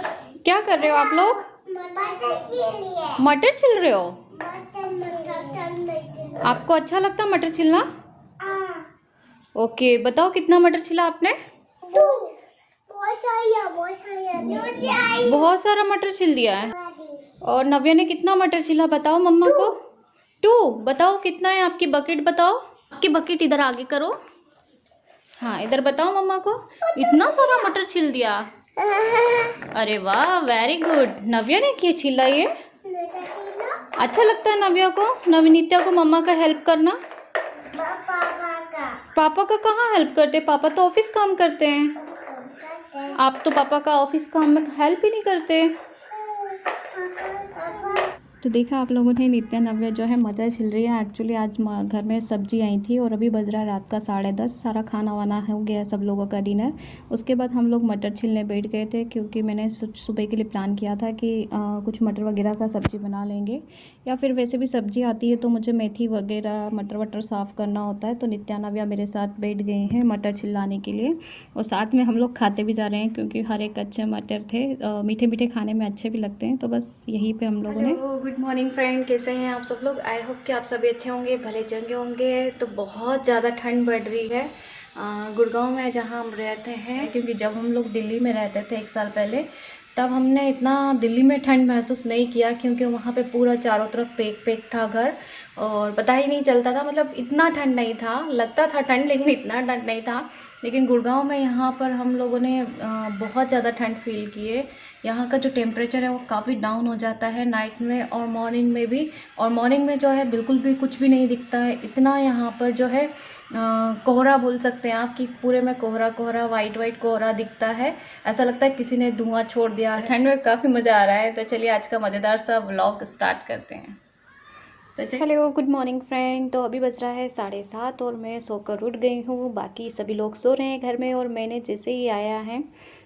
क्या कर रहे हो आप लोग? मटर छिल रहे हो? आपको अच्छा लगता है मटर छिलना? ओके, बताओ कितना मटर छिला आपने? बहुत सारा मटर छिल दिया है। और नव्या ने कितना मटर छिला बताओ मम्मा को? 2। बताओ कितना है आपकी बकेट, बताओ। आपकी बकेट इधर आगे करो। हाँ, इधर बताओ मम्मा को। इतना सारा मटर छिल दिया। अरे वाह, वेरी गुड। नव्या ने क्या छिला ये? अच्छा लगता है नव्या को, नवनीता को मम्मा का हेल्प करना? पापा का कहाँ हेल्प करते? पापा तो ऑफिस काम करते हैं। आप तो पापा का ऑफिस काम में हेल्प ही नहीं करते। तो देखा आप लोगों ने, नित्या नव्या जो है मटर छिल रही है। एक्चुअली आज घर में सब्जी आई थी और अभी बज रहा है रात का 10:30। सारा खाना वाना हो गया सब लोगों का डिनर। उसके बाद हम लोग मटर छिलने बैठ गए थे, क्योंकि मैंने सुबह के लिए प्लान किया था कि कुछ मटर वगैरह का सब्ज़ी बना लेंगे, या फिर वैसे भी सब्ज़ी आती है तो मुझे मेथी वगैरह मटर वटर साफ़ करना होता है। तो नित्या नव्या मेरे साथ बैठ गए हैं मटर छिलाने के लिए, और साथ में हम लोग खाते भी जा रहे हैं, क्योंकि हर एक अच्छे मटर थे, मीठे मीठे खाने में अच्छे भी लगते हैं। तो बस यहीं पे हम लोगों ने। गुड मॉर्निंग फ्रेंड, कैसे हैं आप सब लोग? आई होप कि आप सभी अच्छे होंगे, भले चंगे होंगे। तो बहुत ज़्यादा ठंड बढ़ रही है गुड़गांव में, जहाँ हम रहते हैं। क्योंकि जब हम लोग दिल्ली में रहते थे 1 साल पहले, तब हमने इतना दिल्ली में ठंड महसूस नहीं किया, क्योंकि वहाँ पे पूरा चारों तरफ पैक था घर, और पता ही नहीं चलता था। मतलब इतना ठंड नहीं था, लगता था ठंड लेकिन इतना ठंड नहीं था। लेकिन गुड़गांव में यहाँ पर हम लोगों ने बहुत ज़्यादा ठंड फील की है। यहाँ का जो टेम्परेचर है वो काफ़ी डाउन हो जाता है नाइट में और मॉर्निंग में भी। और मॉर्निंग में जो है बिल्कुल भी कुछ भी नहीं दिखता है, इतना यहाँ पर जो है कोहरा बोल सकते हैं आप, कि पूरे में कोहरा कोहरा, वाइट वाइट कोहरा दिखता है। ऐसा लगता है किसी ने धुआं छोड़ दिया है। ठंड में काफ़ी मज़ा आ रहा है। तो चलिए आज का मज़ेदार सा व्लॉग स्टार्ट करते हैं। तो हेलो, गुड मॉर्निंग फ्रेंड। तो अभी बज रहा है 7:30 और मैं सोकर उठ गई हूँ। बाकी सभी लोग सो रहे हैं घर में, और मैंने जैसे ही आया है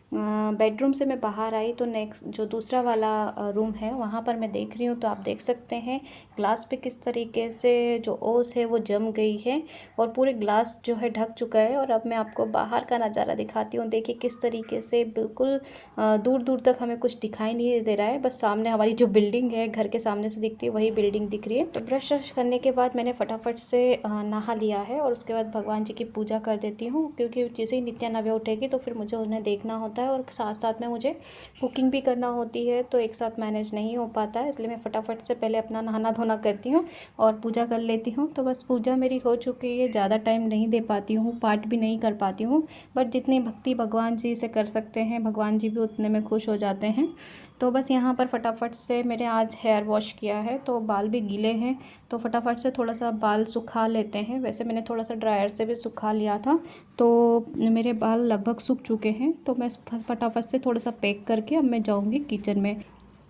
बेडरूम से मैं बाहर आई, तो नेक्स्ट जो दूसरा वाला रूम है वहाँ पर मैं देख रही हूँ। तो आप देख सकते हैं ग्लास पे किस तरीके से जो ओस है वो जम गई है, और पूरे ग्लास जो है ढक चुका है। और अब मैं आपको बाहर का नज़ारा दिखाती हूँ। देखिए किस तरीके से बिल्कुल दूर दूर तक हमें कुछ दिखाई नहीं दे रहा है। बस सामने हमारी जो बिल्डिंग है घर के सामने से दिखती है वही बिल्डिंग दिख रही है। तो ब्रश करने के बाद मैंने फटाफट से नहा लिया है, और उसके बाद भगवान जी की पूजा कर देती हूँ, क्योंकि जैसे ही नित्या नव्या उठेगी तो फिर मुझे उन्हें देखना होता है, और साथ साथ में मुझे कुकिंग भी करना होती है। तो एक साथ मैनेज नहीं हो पाता है, इसलिए मैं फटाफट से पहले अपना नहाना धोना करती हूँ और पूजा कर लेती हूँ। तो बस पूजा मेरी हो चुकी है, ज़्यादा टाइम नहीं दे पाती हूँ, पाठ भी नहीं कर पाती हूँ, बट जितनी भक्ति भगवान जी से कर सकते हैं भगवान जी भी उतने में खुश हो जाते हैं। तो बस यहाँ पर फटाफट से मैंने आज हेयर वॉश किया है, तो बाल भी गीले हैं, तो फटाफट से थोड़ा सा बाल सुखा लेते हैं। वैसे मैंने थोड़ा सा ड्रायर से भी सुखा लिया था, तो मेरे बाल लगभग सूख चुके हैं। तो मैं फटाफट से थोड़ा सा पैक करके अब मैं जाऊँगी किचन में।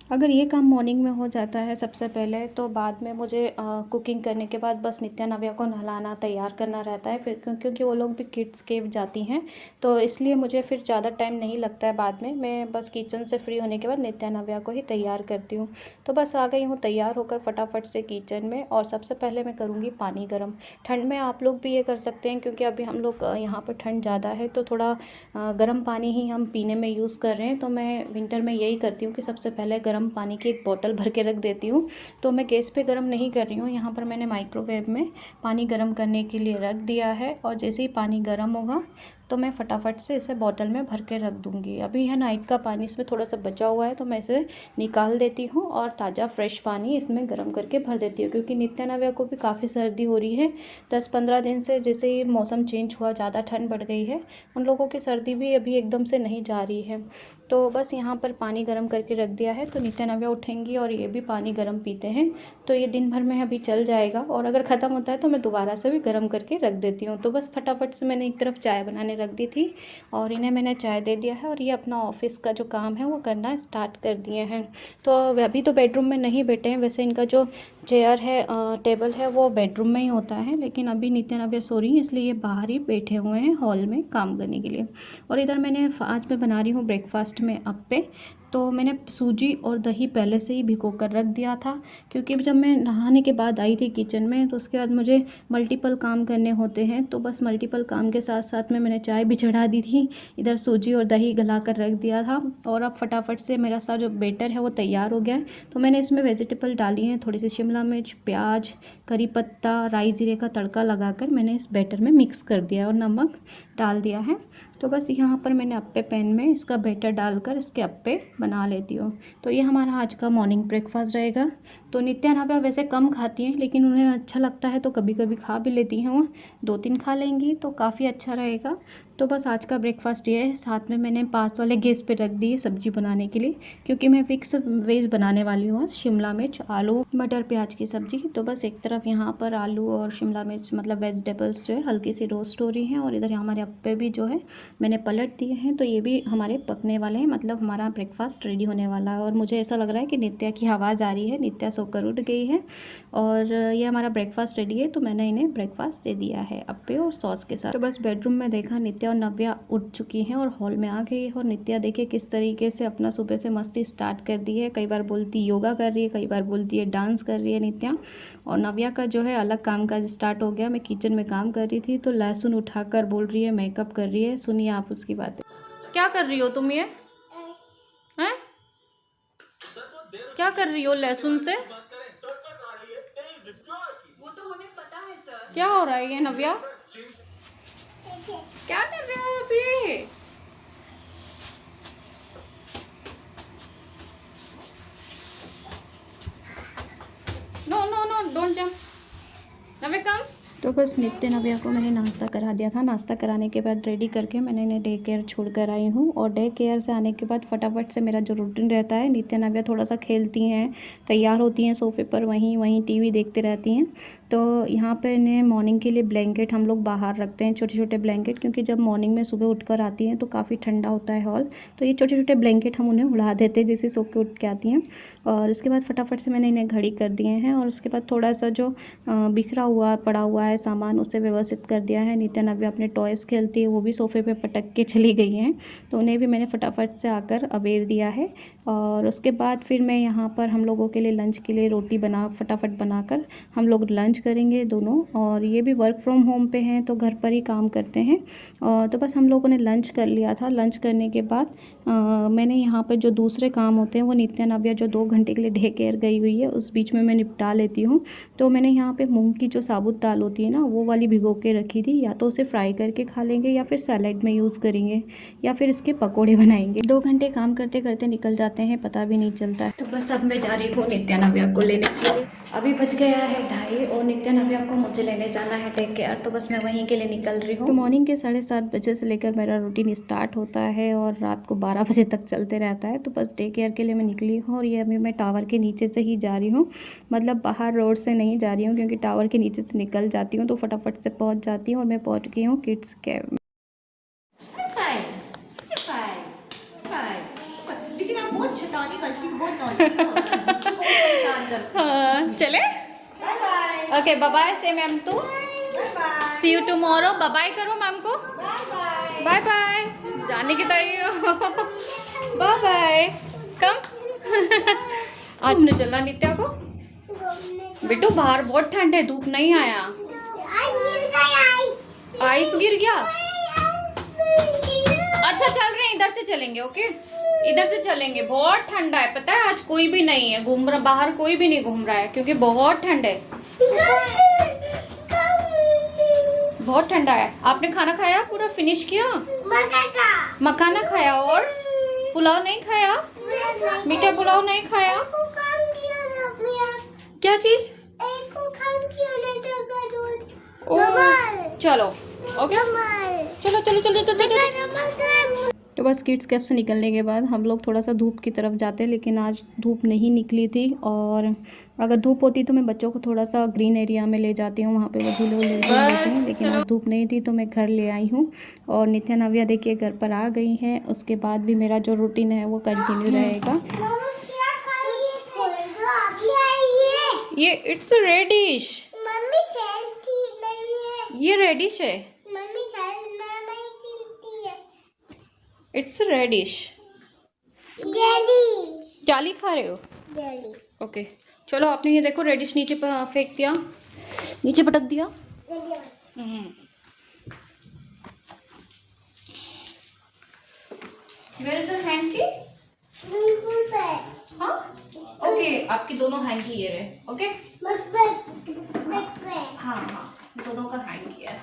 अगर ये काम मॉर्निंग में हो जाता है सबसे पहले, तो बाद में मुझे कुकिंग करने के बाद बस नित्या नव्या को नहलाना तैयार करना रहता है। फिर क्योंकि वो लोग भी किड्स केव जाती हैं, तो इसलिए मुझे फिर ज़्यादा टाइम नहीं लगता है। बाद में मैं बस किचन से फ्री होने के बाद नित्या नव्या को ही तैयार करती हूँ। तो बस आ गई हूँ तैयार होकर फटाफट से किचन में, और सबसे पहले मैं करूँगी पानी गर्म। ठंड में आप लोग भी ये कर सकते हैं, क्योंकि अभी हम लोग यहाँ पर ठंड ज़्यादा है, तो थोड़ा गर्म पानी ही हम पीने में यूज़ कर रहे हैं। तो मैं विंटर में यही करती हूँ कि सबसे पहले गर्म पानी की एक बोतल भर के रख देती हूँ। तो मैं गैस पे गर्म नहीं कर रही हूँ, यहाँ पर मैंने माइक्रोवेव में पानी गर्म करने के लिए रख दिया है, और जैसे ही पानी गर्म होगा तो मैं फटाफट से इसे बोतल में भर के रख दूँगी। अभी यह नाइट का पानी इसमें थोड़ा सा बचा हुआ है, तो मैं इसे निकाल देती हूँ और ताज़ा फ्रेश पानी इसमें गर्म करके भर देती हूँ। क्योंकि नित्या नव्या को भी काफ़ी सर्दी हो रही है 10-15 दिन से, जैसे ही मौसम चेंज हुआ, ज़्यादा ठंड बढ़ गई है, उन लोगों की सर्दी भी अभी एकदम से नहीं जा रही है। तो बस यहाँ पर पानी गर्म करके रख दिया है, तो नित्या नव्या उठेंगी और ये भी पानी गर्म पीते हैं, तो ये दिन भर में अभी चल जाएगा। और अगर ख़त्म होता है तो मैं दोबारा से भी गर्म करके रख देती हूँ। तो बस फटाफट से मैंने एक तरफ चाय बनाने रख दी थी, और इन्हें मैंने चाय दे दिया है, और ये अपना ऑफिस का जो काम है वो करना स्टार्ट कर दिए हैं। तो अभी तो बेडरूम में नहीं बैठे हैं, वैसे इनका जो चेयर है टेबल है वो बेडरूम में ही होता है, लेकिन अभी नित्या नव्या सो रही है, इसलिए ये बाहर ही बैठे हुए हैं हॉल में काम करने के लिए। और इधर मैंने आज मैं बना रही हूँ ब्रेकफास्ट में अप्पे। तो मैंने सूजी और दही पहले से ही भिगो कर रख दिया था, क्योंकि जब मैं नहाने के बाद आई थी किचन में तो उसके बाद मुझे मल्टीपल काम करने होते हैं, तो बस मल्टीपल काम के साथ साथ में मैंने चाय भी चढ़ा दी थी, इधर सूजी और दही गला कर रख दिया था। और अब फटाफट से मेरा सा जो बेटर है वो तैयार हो गया है। तो मैंने इसमें वेजिटेबल डाली हैं, थोड़ी सी शिमला मिर्च, प्याज, करी पत्ता, राई जीरे का तड़का लगाकर मैंने इस बैटर में मिक्स कर दिया और नमक डाल दिया है। तो बस यहाँ पर मैंने अप्पे पैन में इसका बैटर डालकर इसके अप्पे बना लेती हूँ। तो ये हमारा आज का मॉर्निंग ब्रेकफास्ट रहेगा। तो नित्या नाभा वैसे कम खाती हैं, लेकिन उन्हें अच्छा लगता है तो कभी कभी खा भी लेती हैं, वो 2-3 खा लेंगी तो काफ़ी अच्छा रहेगा। तो बस आज का ब्रेकफास्ट ये है। साथ में मैंने पास वाले गैस पे रख दी है सब्ज़ी बनाने के लिए, क्योंकि मैं फिक्स वेज बनाने वाली हूँ। शिमला मिर्च, आलू, मटर, प्याज की सब्ज़ी। तो बस एक तरफ यहाँ पर आलू और शिमला मिर्च मतलब वेजिटेबल्स जो है हल्की सी रोस्ट हो रही हैं, और इधर हमारे अप्पे भी जो है मैंने पलट दिए हैं, तो ये भी हमारे पकने वाले हैं, मतलब हमारा ब्रेकफास्ट रेडी होने वाला है। और मुझे ऐसा लग रहा है कि नित्या की आवाज़ आ रही है, नित्या सोकर उठ गई है और ये हमारा ब्रेकफास्ट रेडी है। तो मैंने इन्हें ब्रेकफास्ट दे दिया है अप्पे और सॉस के साथ। तो बस बेडरूम में देखा नित्या और नव्या उठ चुकी हैं और हॉल में आ गई है। और नित्या देखिए किस तरीके से अपना सुबह से मस्ती स्टार्ट कर दी है। कई बार बोलती योगा कर रही है, कई बार बोलती है डांस कर रही है नित्या। और नव्या का जो है अलग काम काज स्टार्ट हो गया। मैं किचन में काम कर रही थी तो लहसुन उठाकर बोल रही है मेकअप कर रही है। सुनिए आप उसकी बातें। क्या कर रही हो तुम ये हैं? क्या कर रही हो लहसुन से? वो तो हमें पता है सर। क्या हो रहा है ये नव्या? क्या कर रहे हो अभी? No no no don't jump. Navya come. तो बस नित्य नव्या को मैंने नाश्ता करा दिया था। नाश्ता कराने के बाद रेडी करके मैंने इन्हें डे केयर छोड़ कर आई हूँ। और डे केयर से आने के बाद फटाफट से मेरा जो रूटीन रहता है, नित्य नव्या थोड़ा सा खेलती हैं, तैयार होती हैं सोफे पर, वहीं टीवी देखते रहती हैं। तो यहाँ पर इन्हें मॉर्निंग के लिए ब्लैंकेट हम लोग बाहर रखते हैं, छोटे छोटे ब्लैंकेट, क्योंकि जब मॉर्निंग में सुबह उठकर आती हैं तो काफ़ी ठंडा होता है हॉल। तो ये छोटे छोटे ब्लैंकेट हम उन्हें उड़ा देते हैं जैसे सो के उठ के आती हैं। और उसके बाद फटाफट से मैंने इन्हें घड़ी कर दिए हैं। और उसके बाद थोड़ा सा जो बिखरा हुआ पड़ा हुआ है सामान उसे व्यवस्थित कर दिया है। नित्या नव्या अपने टॉयज़ खेलती है, वो भी सोफ़े पे पटक के चली गई हैं, तो उन्हें भी मैंने फटाफट से आकर अबेर दिया है। और उसके बाद फिर मैं यहाँ पर हम लोगों के लिए लंच के लिए रोटी फटाफट बनाकर हम लोग लंच करेंगे दोनों। और ये भी वर्क फ्रॉम होम पे हैं तो घर पर ही काम करते हैं। और तो बस हम लोगों ने लंच कर लिया था। लंच करने के बाद मैंने यहाँ पर जो दूसरे काम होते हैं वो नित्या नव्या जो 2 घंटे के लिए डे केयर गई हुई है उस बीच में मैं निपटा लेती हूँ। तो मैंने यहाँ पे मूंग की जो साबुत दाल होती है ना, वो वाली भिगो के रखी थी। या तो उसे फ्राई करके खा लेंगे, या फिर सैलेड में यूज़ करेंगे, या फिर इसके पकोड़े बनाएंगे। 2 घंटे काम करते करते निकल जाते हैं, पता भी नहीं चलता है। तो बस अब मैं जा रही हूँ नित्या नव्या को लेने के लिए। अभी बज गया है 2:30 और नित्या नव्या को मुझे लेने जाना है डे केयर, तो बस मैं वहीं के लिए निकल रही हूँ। तो मॉर्निंग के 7:30 बजे से लेकर मेरा रूटीन स्टार्ट होता है और रात को 12 बजे तक चलते रहता है। तो बस डे केयर के लिए मैं निकली हूँ और ये अभी मैं टावर के नीचे से ही जा रही हूँ, मतलब बाहर रोड से नहीं जा रही हूँ, क्योंकि टावर के नीचे से निकल जाती हूँ तो फटाफट से पहुँच जाती हूँ। और मैं पहुँच गई हूँ किड्स कैब में। लेकिन आप बहुत शैतानी करती हो, बहुत नॉटी हो, उसको बहुत परेशान करती हो। हाँ चले, bye bye. Okay bye bye say ma'am too, bye bye. See you tomorrow. Bye bye करो मैम को। Bye bye. बाय बाय, जाने की तैयारी हो। Bye bye, come. आज हमने चलना नित्या को। बेटू बाहर बहुत ठंड है, धूप नहीं आया। आइस गिर गया। अच्छा चल रहे हैं, इधर से चलेंगे। ओके इधर से चलेंगे, बहुत ठंडा है पता है। आज कोई भी नहीं है घूम रहा बाहर, कोई भी नहीं घूम रहा है क्योंकि बहुत ठंड है, बहुत ठंडा है। आपने खाना खाया, पूरा फिनिश किया? मखाना खाया और पुलाव नहीं खाया? मीठा पुलाव नहीं खाया? क्या चीज? चलो ओके, चलो चलो चलो चलो चलो। तो बस किड्स कैब से निकलने के बाद हम लोग थोड़ा सा धूप की तरफ जाते हैं, लेकिन आज धूप नहीं निकली थी। और अगर धूप होती तो मैं बच्चों को थोड़ा सा ग्रीन एरिया में ले जाती हूँ, वहाँ पे वो झूले वूले लेते हैं, लेकिन आज धूप नहीं थी तो मैं घर ले आई हूँ। और नित्या नव्या देखिए घर पर आ गई हैं। उसके बाद भी मेरा जो रूटीन है वो कंटिन्यू रहेगा। ये इट्स रेडिश, ये रेडिश है, इट्स रेडिश। जाली खा रहे हो? जल्दी ओके चलो, आपने ये देखो रेडिश नीचे फेंक दिया, नीचे पटक दिया। मेरे से हैंकी? बिल्कुल पे हाँ ओके, आपकी दोनों हैंकी ये रहे। ओके मत पे हाँ हाँ, दोनों का हैंग किया है।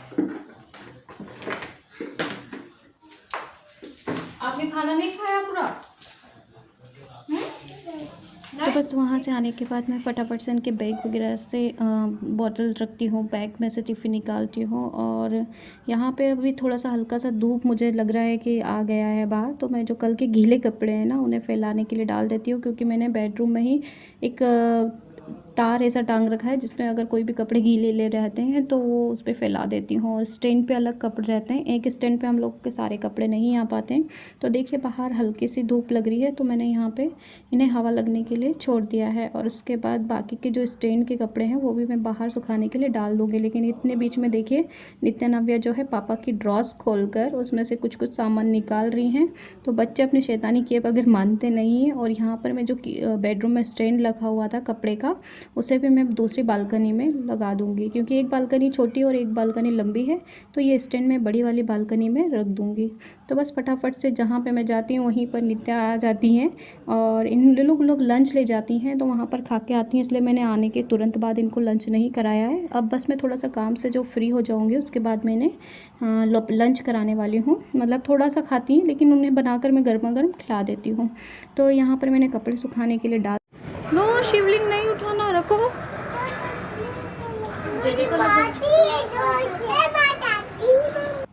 आपने खाना नहीं खाया पूरा? तो बस वहाँ से आने के बाद मैं फटाफट से इनके बैग वगैरह से बॉटल रखती हूँ, बैग में से टिफ़िन निकालती हूँ। और यहाँ पे अभी थोड़ा सा हल्का सा धूप मुझे लग रहा है कि आ गया है बाहर, तो मैं जो कल के गीले कपड़े हैं ना उन्हें फैलाने के लिए डाल देती हूँ, क्योंकि मैंने बेडरूम में ही एक तार ऐसा टांग रखा है जिसमें अगर कोई भी कपड़े गीले ले रहते हैं तो वो उस पर फैला देती हूँ। और स्टैंड पे अलग कपड़े रहते हैं, एक स्टैंड पे हम लोग के सारे कपड़े नहीं आ पाते हैं। तो देखिए बाहर हल्की सी धूप लग रही है, तो मैंने यहाँ पे इन्हें हवा लगने के लिए छोड़ दिया है। और उसके बाद बाकी के जो स्टैंड के कपड़े हैं वो भी मैं बाहर सुखाने के लिए डाल दूँगी। लेकिन इतने बीच में देखिए नित्या नव्या जो है पापा की ड्रॉस खोल कर उसमें से कुछ कुछ सामान निकाल रही हैं। तो बच्चे अपने शैतानी किए बगैर मानते नहीं हैं। और यहाँ पर मैं जो बेडरूम में स्टैंड रखा हुआ था कपड़े का, उसे भी मैं दूसरी बालकनी में लगा दूँगी, क्योंकि एक बालकनी छोटी और एक बालकनी लंबी है, तो ये स्टैंड मैं बड़ी वाली बालकनी में रख दूँगी। तो बस फटाफट से जहाँ पे मैं जाती हूँ वहीं पर नित्या आ जाती हैं और इन लोग लंच ले जाती हैं, तो वहाँ पर खा के आती हैं। इसलिए मैंने आने के तुरंत बाद इनको लंच नहीं कराया है। अब बस मैं थोड़ा सा काम से जो फ्री हो जाऊँगी उसके बाद मैं इन्हें लंच कराने वाली हूँ। मतलब थोड़ा सा खाती हैं लेकिन उन्हें बनाकर मैं गर्मा गर्म खिला देती हूँ। तो यहाँ पर मैंने कपड़े सुखाने के लिए डाल लो, शिवलिंग नहीं उठाना, रखो।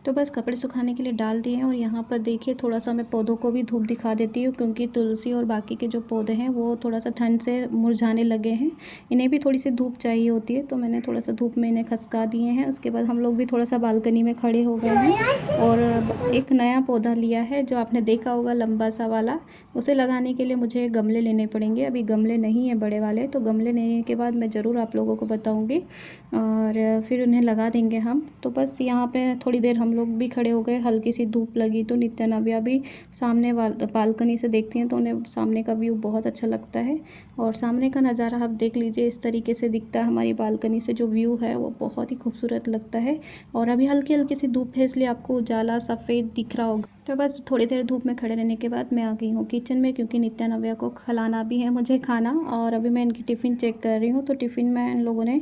तो बस कपड़े सुखाने के लिए डाल दिए हैं। और यहाँ पर देखिए थोड़ा सा मैं पौधों को भी धूप दिखा देती हूँ, क्योंकि तुलसी और बाकी के जो पौधे हैं वो थोड़ा सा ठंड से मुरझाने लगे हैं, इन्हें भी थोड़ी सी धूप चाहिए होती है। तो मैंने थोड़ा सा धूप में इन्हें खसका दिए हैं। उसके बाद हम लोग भी थोड़ा सा बालकनी में खड़े हो गए हैं और एक नया पौधा लिया है जो आपने देखा होगा लंबा सा वाला, उसे लगाने के लिए मुझे गमले लेने पड़ेंगे। अभी गमले नहीं है बड़े वाले, तो गमले लेने के बाद मैं ज़रूर आप लोगों को बताऊँगी और फिर उन्हें लगा देंगे हम। तो बस यहाँ पे थोड़ी देर हम लोग भी खड़े हो गए, हल्की सी धूप लगी तो नित्या नव्या भी सामने बालकनी से देखती हैं तो उन्हें सामने का व्यू बहुत अच्छा लगता है। और सामने का नज़ारा आप देख लीजिए, इस तरीके से दिखता है हमारी बालकनी से जो व्यू है वो बहुत ही खूबसूरत लगता है। और अभी हल्की हल्की सी धूप है इसलिए आपको उजाला सफ़ेद दिख रहा होगा। तो बस थोड़ी देर धूप में खड़े रहने के बाद मैं आ गई हूँ किचन में, क्योंकि नित्या नव्या को खिलाना भी है मुझे खाना। और अभी मैं इनकी टिफ़िन चेक कर रही हूँ, तो टिफ़िन में इन लोगों ने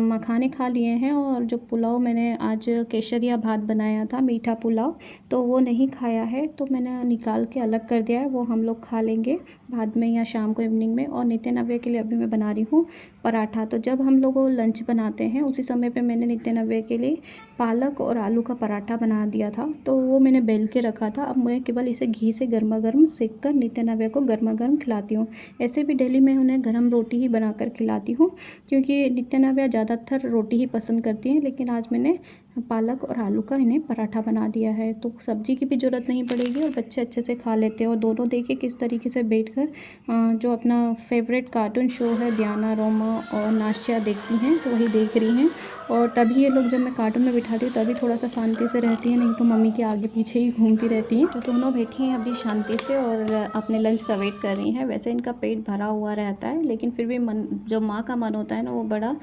मखाने खा लिए हैं। और जो पुलाव मैंने आज केसरिया भात बनाया था, मीठा पुलाव, तो वो नहीं खाया है, तो मैंने निकाल के अलग कर दिया है, वो हम लोग खा लेंगे बाद में या शाम को इवनिंग में। और नित्या नव्या के लिए अभी मैं बना रही हूँ पराठा। तो जब हम लोग लंच बनाते हैं उसी समय पे मैंने नित्या नव्या के लिए पालक और आलू का पराठा बना दिया था, तो वो मैंने बेल के रखा था। अब मैं केवल इसे घी से गर्मा गर्म सेक कर नित्या नव्या को गर्मा गर्म खिलाती हूँ। ऐसे भी डेली मैं उन्हें गर्म रोटी ही बनाकर खिलाती हूँ, क्योंकि नित्या नव्या ज़्यादातर रोटी ही पसंद करती हैं। लेकिन आज मैंने पालक और आलू का इन्हें पराठा बना दिया है, तो सब्जी की भी ज़रूरत नहीं पड़ेगी और बच्चे अच्छे से खा लेते हैं। और दोनों देखिए किस तरीके से बैठकर जो अपना फेवरेट कार्टून शो है दियाना रोमा और नाश्ता देखती हैं, तो वही देख रही हैं। और तभी ये लोग जब मैं कार्टून में बिठाती हूँ तभी थोड़ा सा शांति से रहती हैं, नहीं तो मम्मी के आगे पीछे ही घूमती रहती हैं। तो दोनों बैठी हैं अभी शांति से और अपने लंच का वेट कर रही हैं। वैसे इनका पेट भरा हुआ रहता है, लेकिन फिर भी मन, जो माँ का मन होता है ना वो बड़ा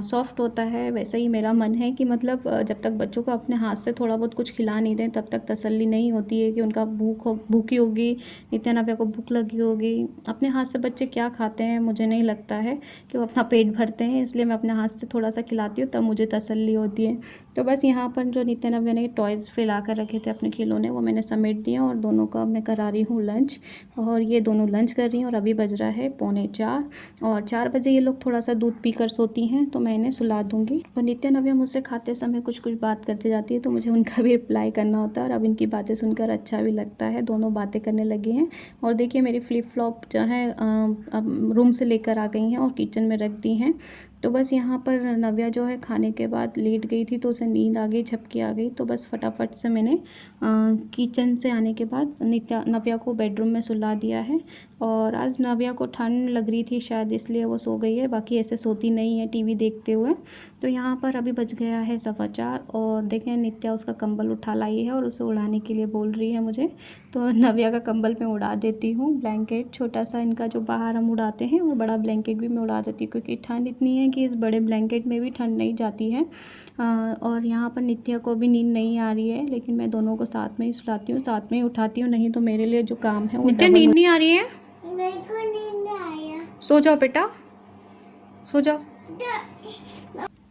सॉफ्ट होता है। वैसे ही मेरा मन है कि मतलब जब तक बच्चों को अपने हाथ से थोड़ा बहुत कुछ खिला नहीं दें तब तक तसल्ली नहीं होती है कि उनका भूखी होगी, नित्या नव्या को भूख लगी होगी। अपने हाथ से बच्चे क्या खाते हैं मुझे नहीं लगता है कि वो अपना पेट भरते हैं, इसलिए मैं अपने हाथ से थोड़ा सा खिलाती हूँ तब मुझे तसल्ली होती है। तो बस यहाँ पर जो नित्या नव्या ने टॉयज़ फैला कर रखे थे अपने खिलौने, वो मैंने समेट दिए और दोनों का मैं करा रही हूँ लंच। और ये दोनों लंच कर रही हैं और अभी बज रहा है 3:45 और 4 बजे ये लोग थोड़ा सा दूध पीकर सोती हैं, तो मैं इन्हें सुला दूँगी। और नित्या नव्या मुझसे खाते समय कुछ कुछ बात करते जाती है, तो मुझे उनका भी रिप्लाई करना होता है और अब इनकी बातें सुनकर अच्छा भी लगता है। दोनों बातें करने लगे हैं। और देखिए मेरी फ्लिप फ्लॉप जो है अब रूम से लेकर आ गई हैं और किचन में रख दी हैं। तो बस यहाँ पर नव्या जो है खाने के बाद लेट गई थी, तो उसे नींद आ गई, झपकी आ गई। तो बस फटाफट से मैंने किचन से आने के बाद नव्या को बेडरूम में सुला दिया है। और आज नव्या को ठंड लग रही थी शायद, इसलिए वो सो गई है, बाकी ऐसे सोती नहीं है टीवी देखते हुए। तो यहाँ पर अभी बज गया है 4:15 और देखें नित्या उसका कंबल उठा लाई है और उसे उड़ाने के लिए बोल रही है मुझे। तो नव्या का कंबल मैं उड़ा देती हूँ, ब्लैंकेट छोटा सा इनका जो बाहर हम उड़ाते हैं, और बड़ा ब्लैंकेट भी मैं उड़ा देती हूँ, क्योंकि ठंड इतनी है कि इस बड़े ब्लैंकेट में भी ठंड नहीं जाती है। और यहाँ पर नित्या को भी नींद नहीं आ रही है, लेकिन मैं दोनों को साथ में ही सुलाती हूँ, साथ में ही उठाती हूँ, नहीं तो मेरे लिए जो काम है वो नित्या नींद नहीं आ रही है। मेरे को नींद आया। सो जाओ बेटा, सो जाओ।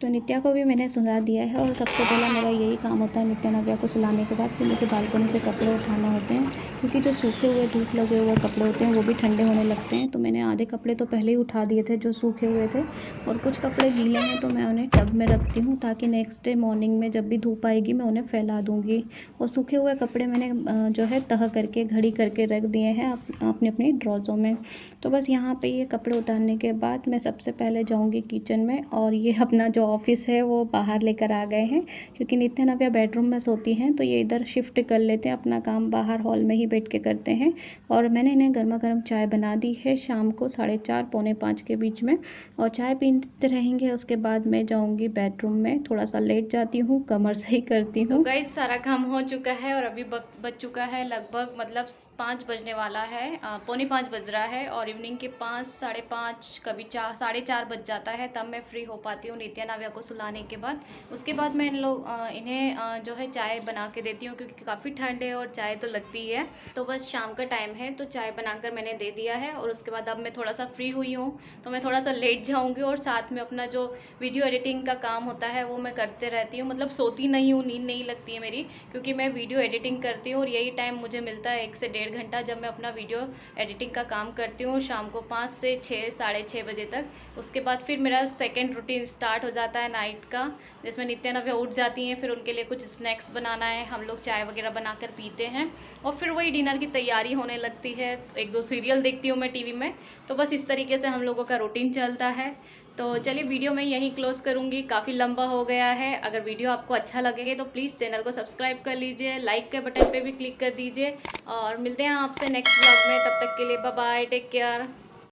तो नित्या को भी मैंने सुला दिया है, और सबसे पहला मेरा यही काम होता है नित्या नव्या को सुलाने के बाद कि मुझे बालकनी से कपड़े उठाना होते हैं, क्योंकि जो सूखे हुए धूप लगे हुए कपड़े होते हैं वो भी ठंडे होने लगते हैं। तो मैंने आधे कपड़े तो पहले ही उठा दिए थे जो सूखे हुए थे, और कुछ कपड़े गीले हैं तो मैं उन्हें टब में रखती हूँ, ताकि नेक्स्ट डे मॉर्निंग में जब भी धूप आएगी मैं उन्हें फैला दूँगी। और सूखे हुए कपड़े मैंने जो है तह करके घड़ी करके रख दिए हैं अपनी अपनी ड्रॉज़ों में। तो बस यहाँ पे ये कपड़े उतारने के बाद मैं सबसे पहले जाऊँगी किचन में, और ये अपना जो ऑफिस है वो बाहर लेकर आ गए हैं, क्योंकि नित्या नव्या बेडरूम में सोती हैं, तो ये इधर शिफ्ट कर लेते हैं, अपना काम बाहर हॉल में ही बैठ के करते हैं। और मैंने इन्हें गर्मा गर्म चाय बना दी है शाम को 4:30 पौने 5 के बीच में, और चाय पीते रहेंगे। उसके बाद मैं जाऊँगी बेडरूम में, थोड़ा सा लेट जाती हूँ, कमर से ही करती हूँ। तो गाइस सारा काम हो चुका है, और अभी बज चुका है लगभग, मतलब 5 बजने वाला है, पौने 5 बज रहा है, और इवनिंग के 5 साढ़े 5 कभी 4 साढ़े 4 बज जाता है, तब मैं फ्री हो पाती हूँ नित्या नव्या को सुलाने के बाद। उसके बाद मैं इन्हें जो है चाय बना के देती हूँ, क्योंकि काफ़ी ठंड है और चाय तो लगती ही है। तो बस शाम का टाइम है, तो चाय बनाकर मैंने दे दिया है, और उसके बाद अब मैं थोड़ा सा फ्री हुई हूँ, तो मैं थोड़ा सा लेट जाऊँगी, और साथ में अपना जो वीडियो एडिटिंग का काम होता है वो मैं करते रहती हूँ। मतलब सोती नहीं हूँ, नींद नहीं लगती है मेरी, क्योंकि मैं वीडियो एडिटिंग करती हूँ, और यही टाइम मुझे मिलता है 1 से 1.5 घंटा, जब मैं अपना वीडियो एडिटिंग का काम करती हूँ शाम को 5 से 6 साढ़े 6 बजे तक। उसके बाद फिर मेरा सेकंड रूटीन स्टार्ट हो जाता है नाइट का, जिसमें नित्या नव्या उठ जाती हैं, फिर उनके लिए कुछ स्नैक्स बनाना है, हम लोग चाय वगैरह बनाकर पीते हैं, और फिर वही डिनर की तैयारी होने लगती है। 1-2 सीरियल देखती हूँ मैं टीवी में। तो बस इस तरीके से हम लोगों का रूटीन चलता है। तो चलिए वीडियो मैं यहीं क्लोज़ करूँगी, काफ़ी लंबा हो गया है। अगर वीडियो आपको अच्छा लगे तो प्लीज़ चैनल को सब्सक्राइब कर लीजिए, लाइक के बटन पे भी क्लिक कर दीजिए, और मिलते हैं आपसे नेक्स्ट व्लॉग में। तब तक के लिए बाय बाय, टेक केयर।